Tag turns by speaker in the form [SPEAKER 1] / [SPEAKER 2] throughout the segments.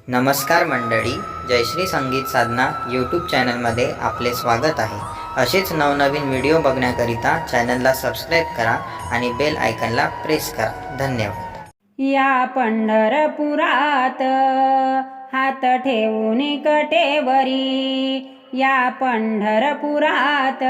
[SPEAKER 1] नमस्कार मंडळी, जयश्री संगीत साधना यूट्यूब चॅनलमध्ये आपले स्वागत आहे। असेच नवनवीन व्हिडिओ बघण्याकरिता चॅनलला सबस्क्राईब करा आणि बेल आयकॉनला प्रेस करा। धन्यवाद।
[SPEAKER 2] या पंढरपुरात हात ठेवून कटेवरी, या पंढरपुरात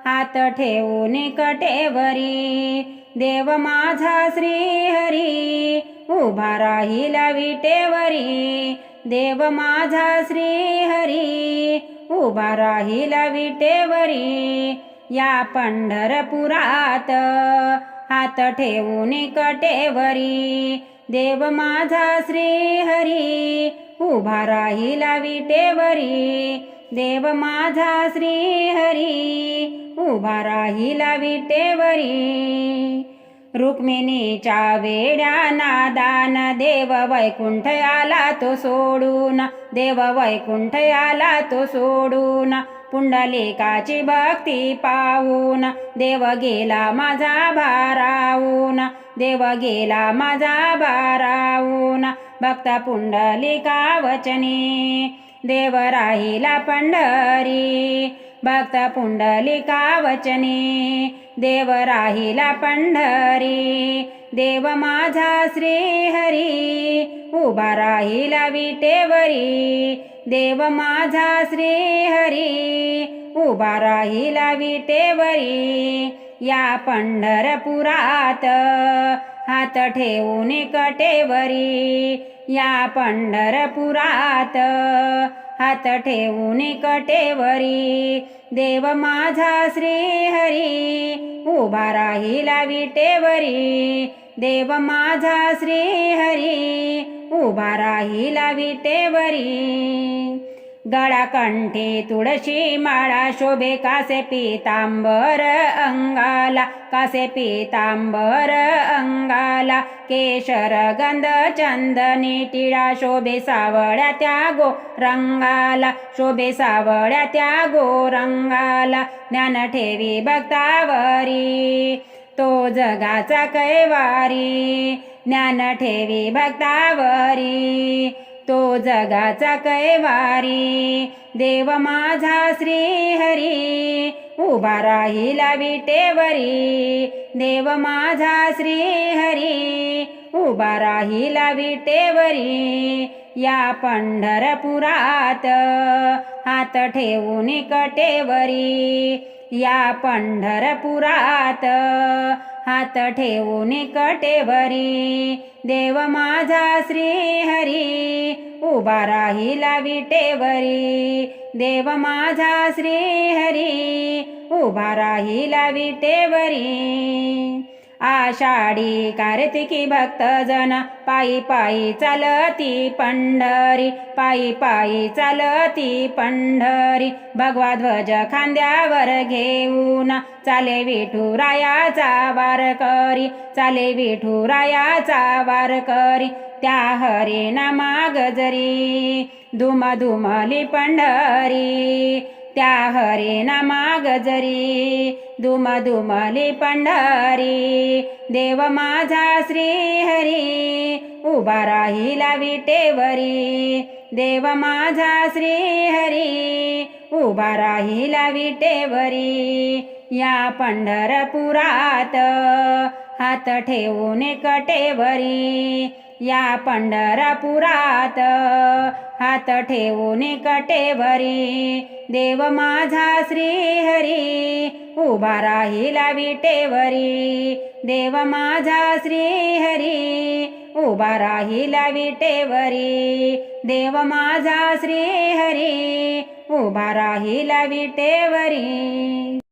[SPEAKER 2] हात ठेवून कटेवरी, देव माझा श्रीहरी उभा राहिला विटेवरी, देव माझा श्रीहरी उभा राहिला विटेवरी। या पंढरपुरात हात ठेवून कटेवरी, देव माझा श्रीहरी उभा राहिला विटेवरी, देव माझा श्रीहरी उभा राहिला विटेवरी। रुक्मिणीच्या वेड्या नादान देव वैकुंठ आला तो सोडून, देव वैकुंठ आला तो सोडून, पुंडलिकाची भक्ती पाहून देव गेला माझा भारावून, देव गेला माझा भारावून। भक्त पुंडलिका वचनी देव राहिला पंढरी, भक्त पुंडलिका वचनी देव राहिला पंढरी, देव माझा श्रीहरी उभा राहिला विटेवरी, देव माझा श्रीहरी उभा राहिला विटेवरी। या पंढरपुरात हात ठेवून कटेवरी, या पंढरपुरात हात ठेवून कटेवरी, देव माझा श्रीहरी उभा राहिला विटेवरी, देव माझा श्रीहरी उभा राहिला विटेवरी। गळाकंठी तुळशी माळा शोभे कासे पीतांबर अंगाला, कासे पीतांबर अंगाला, केशर गंध चंदनी टिळा शोभे सावळ्या त्या गो रंगाला, शोभे सावळ्या त्या गो रंगाला। ज्ञान ठेवी भक्तावरी तो जगाचा कैवारी, ज्ञान ठेवी भक्तावरी तो जगाचा कैवारी, देव माझा श्रीहरी उभा राहिला विटेवरी, देव माझा श्रीहरी उभा राहिला विटेवरी। या पंढरपुरात हात ठेवून कटेवरी, या पंढरपुरात हात ठेवून कटेवरी, देव माझा श्रीहरी उभा राहिला विटेवरी, देव माझा श्रीहरी उभा राहिला विटेवरी। आषाढी कार्तिकी भक्तजन पायी पायी चालती पंढरी, पायी पायी चालती पंढरी, भगवा ध्वज खांद्यावर घेऊन चाले विठुरायाचा वारकरी, चाले विठुरायाचा वारकरी। त्या हरी नामा गजरी धुम धुमली पंढरी, त्या हरी नामा गजरी धुम धुमली पंढरी, देव माझा श्रीहरी उभा राहिला विटेवरी, देव माझा श्रीहरी उभा राहिला विटेवरी। या पंढरपुरात हात ठेवून कटेवरी, या पंढरपुरात हात ठेवून कटेवरी, देव माझा श्रीहरी उभा राहिला विटेवरी, देव माझा श्रीहरी उभा राहिला विटेवरी, देव माझा श्रीहरी उभा राहिला विटेवरी।